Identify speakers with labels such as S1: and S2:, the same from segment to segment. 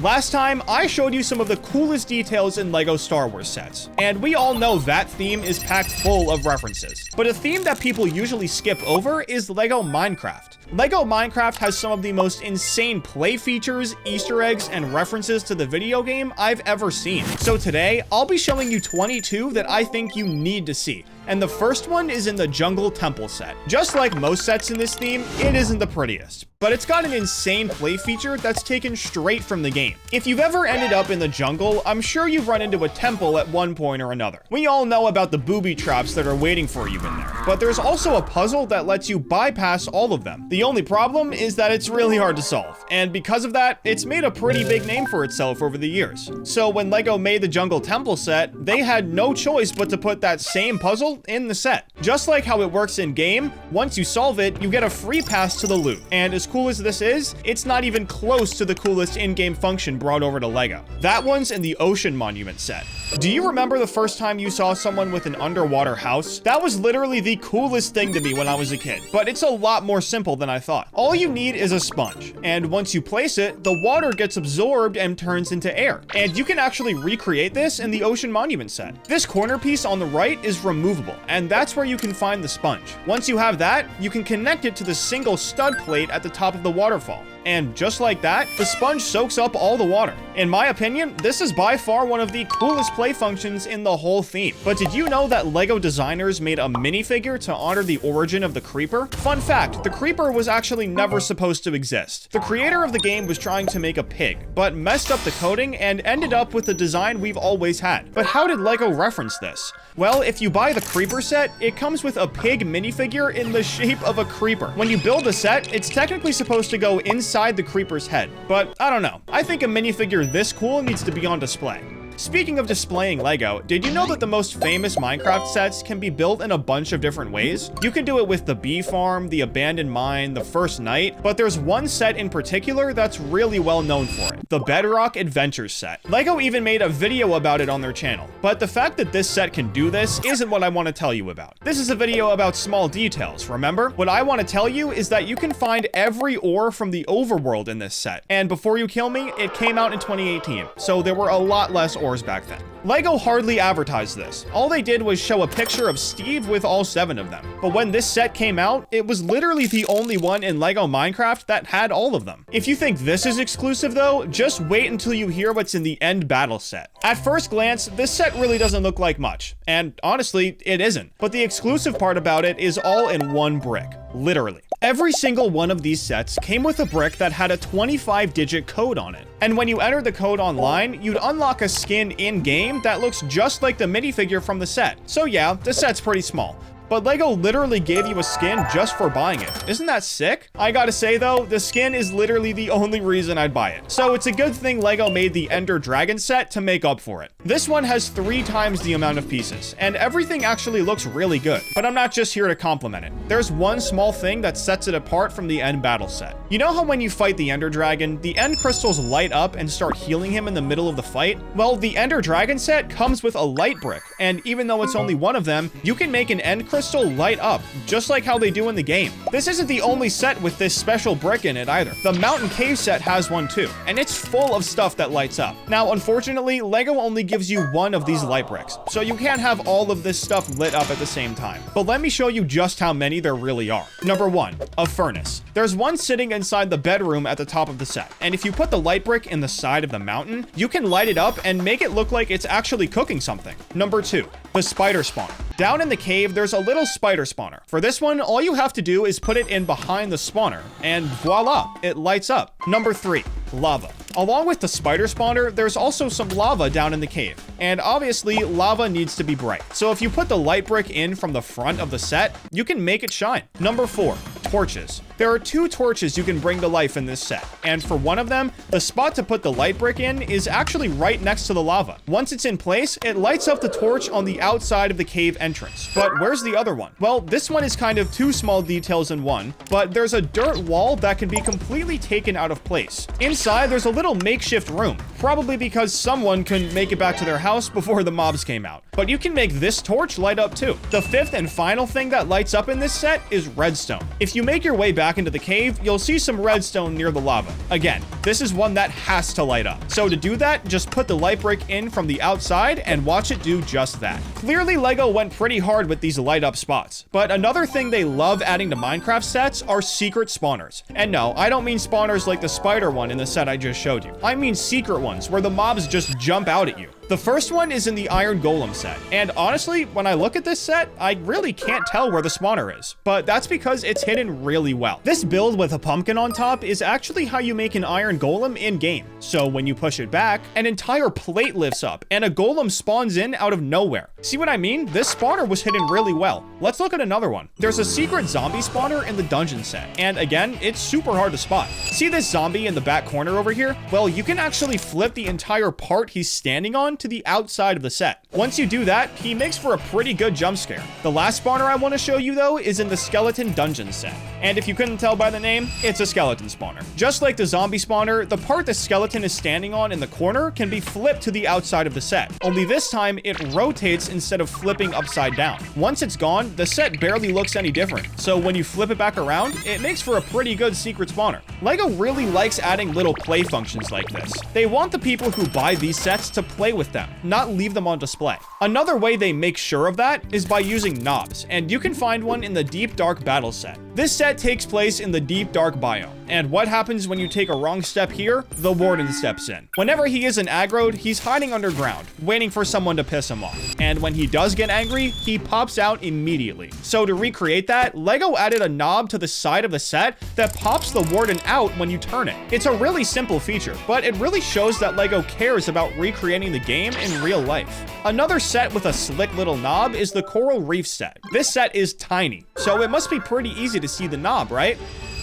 S1: Last time, I showed you some of the coolest details in LEGO Star Wars sets, and we all know that theme is packed full of references. But a theme that people usually skip over is LEGO Minecraft. LEGO Minecraft has some of the most insane play features, Easter eggs, and references to the video game I've ever seen. So today, I'll be showing you 22 that I think you need to see. And the first one is in the Jungle Temple set. Just like most sets in this theme, it isn't the prettiest, but it's got an insane play feature that's taken straight from the game. If you've ever ended up in the jungle, I'm sure you've run into a temple at one point or another. We all know about the booby traps that are waiting for you in there, but there's also a puzzle that lets you bypass all of them. The only problem is that it's really hard to solve, and because of that, it's made a pretty big name for itself over the years. So when LEGO made the Jungle Temple set, they had no choice but to put that same puzzle in the set. Just like how it works in game, once you solve it, you get a free pass to the loot. And as cool as this is, it's not even close to the coolest in-game function brought over to LEGO. That one's in the Ocean Monument set. Do you remember the first time you saw someone with an underwater house? That was literally the coolest thing to me when I was a kid, but it's a lot more simple than I thought. All you need is a sponge, and once you place it, the water gets absorbed and turns into air. And you can actually recreate this in the Ocean Monument set. This corner piece on the right is removable, and that's where you can find the sponge. Once you have that, you can connect it to the single stud plate at the top of the waterfall. And just like that, the sponge soaks up all the water. In my opinion, this is by far one of the coolest play functions in the whole theme. But did you know that LEGO designers made a minifigure to honor the origin of the creeper? Fun fact, the creeper was actually never supposed to exist. The creator of the game was trying to make a pig, but messed up the coding and ended up with the design we've always had. But how did LEGO reference this? Well, if you buy the creeper set, it comes with a pig minifigure in the shape of a creeper. When you build the set, it's technically supposed to go inside the creeper's head, but I don't know. I think a minifigure this cool needs to be on display. Speaking of displaying LEGO, did you know that the most famous Minecraft sets can be built in a bunch of different ways? You can do it with the bee farm, the abandoned mine, the first night, but there's one set in particular that's really well known for it, the Bedrock Adventures set. LEGO even made a video about it on their channel, but the fact that this set can do this isn't what I want to tell you about. This is a video about small details, remember? What I want to tell you is that you can find every ore from the overworld in this set, and before you kill me, it came out in 2018, so there were a lot less ores back then. LEGO hardly advertised this. All they did was show a picture of Steve with all 7 of them. But when this set came out, it was literally the only one in LEGO Minecraft that had all of them. If you think this is exclusive though, just wait until you hear what's in the End Battle set. At first glance, this set really doesn't look like much. And honestly, it isn't. But the exclusive part about it is all in one brick. Literally. Every single one of these sets came with a brick that had a 25-digit code on it. And when you entered the code online, you'd unlock a skin in-game that looks just like the minifigure from the set. So yeah, the set's pretty small. But LEGO literally gave you a skin just for buying it. Isn't that sick? I gotta say though, the skin is literally the only reason I'd buy it. So it's a good thing LEGO made the Ender Dragon set to make up for it. This one has 3 times the amount of pieces, and everything actually looks really good. But I'm not just here to compliment it. There's one small thing that sets it apart from the End Battle set. You know how when you fight the Ender Dragon, the End Crystals light up and start healing him in the middle of the fight? Well, the Ender Dragon set comes with a light brick, and even though it's only one of them, you can make an End Crystal light up, just like how they do in the game. This isn't the only set with this special brick in it either. The Mountain Cave set has one too, and it's full of stuff that lights up. Now, unfortunately, LEGO only gives you one of these light bricks, so you can't have all of this stuff lit up at the same time. But let me show you just how many there really are. Number 1, a furnace. There's one sitting inside the bedroom at the top of the set, and if you put the light brick in the side of the mountain, you can light it up and make it look like it's actually cooking something. Number 2, the spider spawner. Down in the cave, there's a little spider spawner. For this one, all you have to do is put it in behind the spawner, and voila, it lights up. Number 3, lava. Along with the spider spawner, there's also some lava down in the cave. And obviously, lava needs to be bright. So if you put the light brick in from the front of the set, you can make it shine. Number 4, torches. There are 2 torches you can bring to life in this set. And for one of them, the spot to put the light brick in is actually right next to the lava. Once it's in place, it lights up the torch on the outside of the cave entrance. But where's the other one? Well, this one is kind of 2 small details in one, but there's a dirt wall that can be completely taken out of place. Inside, there's a little makeshift room, probably because someone couldn't make it back to their house before the mobs came out. But you can make this torch light up too. The 5th and final thing that lights up in this set is redstone. If you make your way back back into the cave, you'll see some redstone near the lava. Again, this is one that has to light up. So to do that, just put the light brick in from the outside and watch it do just that. Clearly, LEGO went pretty hard with these light up spots. But another thing they love adding to Minecraft sets are secret spawners. And no, I don't mean spawners like the spider one in the set I just showed you. I mean secret ones where the mobs just jump out at you. The first one is in the Iron Golem set, and honestly, when I look at this set, I really can't tell where the spawner is, but that's because it's hidden really well. This build with a pumpkin on top is actually how you make an Iron Golem in-game. So when you push it back, an entire plate lifts up, and a golem spawns in out of nowhere. See what I mean? This spawner was hidden really well. Let's look at another one. There's a secret zombie spawner in the dungeon set, and again, it's super hard to spot. See this zombie in the back corner over here? Well, you can actually flip the entire part he's standing on to the outside of the set. Once you do that, he makes for a pretty good jump scare. The last spawner I want to show you though is in the skeleton dungeon set. And if you couldn't tell by the name, it's a skeleton spawner. Just like the zombie spawner, the part the skeleton is standing on in the corner can be flipped to the outside of the set. Only this time, it rotates instead of flipping upside down. Once it's gone, the set barely looks any different. So when you flip it back around, it makes for a pretty good secret spawner. LEGO really likes adding little play functions like this. They want the people who buy these sets to play with them, not leave them on display. Another way they make sure of that is by using knobs, and you can find one in the Deep Dark Battle set. This set takes place in the Deep Dark biome, and what happens when you take a wrong step here? The Warden steps in. Whenever he isn't aggroed, he's hiding underground, waiting for someone to piss him off. And when he does get angry, he pops out immediately. So to recreate that, LEGO added a knob to the side of the set that pops the Warden out when you turn it. It's a really simple feature, but it really shows that LEGO cares about recreating the game in real life. Another set with a slick little knob is the Coral Reef set. This set is tiny, so it must be pretty easy to see the knob, right?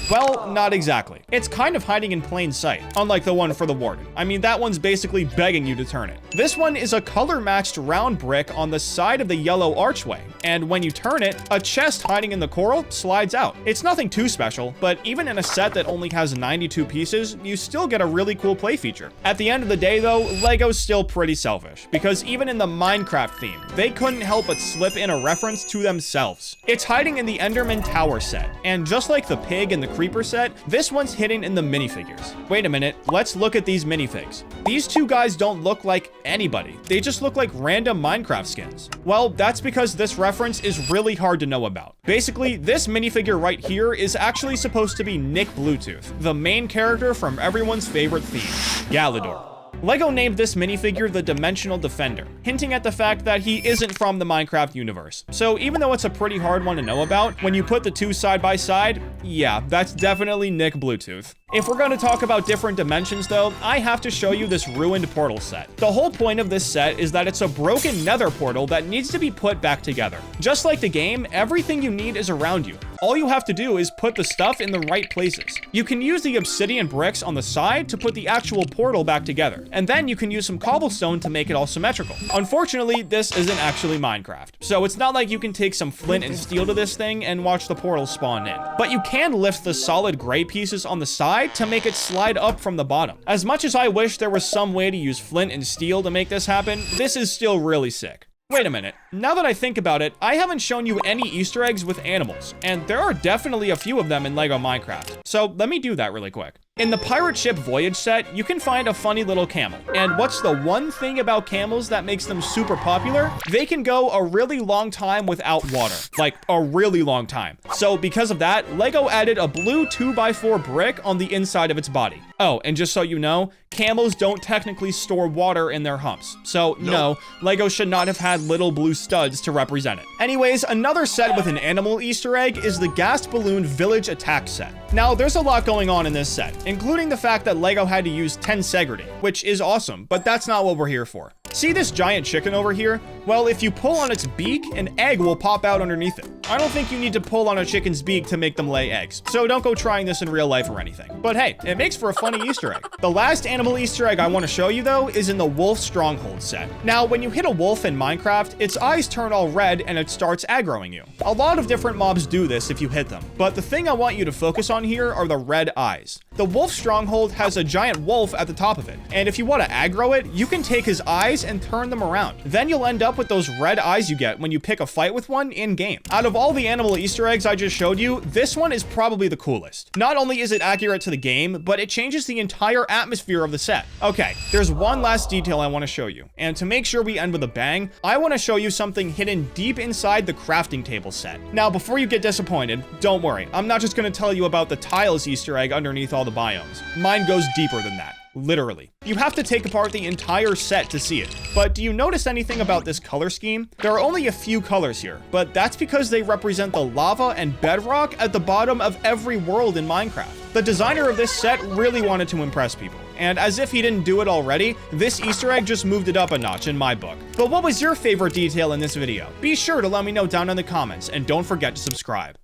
S1: Well, not exactly. It's kind of hiding in plain sight, unlike the one for the Warden. I mean, that one's basically begging you to turn it. This one is a color-matched round brick on the side of the yellow archway, and when you turn it, a chest hiding in the coral slides out. It's nothing too special, but even in a set that only has 92 pieces, you still get a really cool play feature. At the end of the day, though, LEGO's still pretty selfish, because even in the Minecraft theme, they couldn't help but slip in a reference to themselves. It's hiding in the Enderman Tower set, and just like the pig in the Creeper set, this one's hidden in the minifigures. Wait a minute, let's look at these minifigs. These two guys don't look like anybody. They just look like random Minecraft skins. Well, that's because this reference is really hard to know about. Basically, this minifigure right here is actually supposed to be Nick Bluetooth, the main character from everyone's favorite theme, Galador. LEGO named this minifigure the Dimensional Defender, hinting at the fact that he isn't from the Minecraft universe. So even though it's a pretty hard one to know about, when you put the two side by side, yeah, that's definitely Nick Bluetooth. If we're going to talk about different dimensions though, I have to show you this ruined portal set. The whole point of this set is that it's a broken nether portal that needs to be put back together. Just like the game, everything you need is around you. All you have to do is put the stuff in the right places. You can use the obsidian bricks on the side to put the actual portal back together, and then you can use some cobblestone to make it all symmetrical. Unfortunately, this isn't actually Minecraft, so it's not like you can take some flint and steel to this thing and watch the portal spawn in. But you can lift the solid gray pieces on the side to make it slide up from the bottom. As much as I wish there was some way to use flint and steel to make this happen, this is still really sick. Wait a minute, now that I think about it, I haven't shown you any Easter eggs with animals, and there are definitely a few of them in LEGO Minecraft, so let me do that really quick. In the Pirate Ship Voyage set, you can find a funny little camel. And what's the one thing about camels that makes them super popular? They can go a really long time without water. Like, a really long time. So because of that, LEGO added a blue 2x4 brick on the inside of its body. Oh, and just so you know, camels don't technically store water in their humps. So no, LEGO should not have had little blue studs to represent it. Anyways, another set with an animal Easter egg is the Gas Balloon Village Attack set. Now, there's a lot going on in this set, including the fact that LEGO had to use tensegrity, which is awesome, but that's not what we're here for. See this giant chicken over here? Well, if you pull on its beak, an egg will pop out underneath it. I don't think you need to pull on a chicken's beak to make them lay eggs, so don't go trying this in real life or anything. But hey, it makes for a funny Easter egg. The last animal Easter egg I want to show you though is in the Wolf Stronghold set. Now, when you hit a wolf in Minecraft, its eyes turn all red and it starts aggroing you. A lot of different mobs do this if you hit them, but the thing I want you to focus on here are the red eyes. The Wolf Stronghold has a giant wolf at the top of it, and if you want to aggro it, you can take his eyes eyes and turn them around. Then you'll end up with those red eyes you get when you pick a fight with one in-game. Out of all the animal Easter eggs I just showed you, this one is probably the coolest. Not only is it accurate to the game, but it changes the entire atmosphere of the set. Okay, there's one last detail I want to show you, and to make sure we end with a bang, I want to show you something hidden deep inside the crafting table set. Now, before you get disappointed, don't worry, I'm not just going to tell you about the tiles Easter egg underneath all the biomes. Mine goes deeper than that. Literally. You have to take apart the entire set to see it. But do you notice anything about this color scheme? There are only a few colors here, but that's because they represent the lava and bedrock at the bottom of every world in Minecraft. The designer of this set really wanted to impress people, and as if he didn't do it already, this Easter egg just moved it up a notch in my book. But what was your favorite detail in this video? Be sure to let me know down in the comments, and don't forget to subscribe.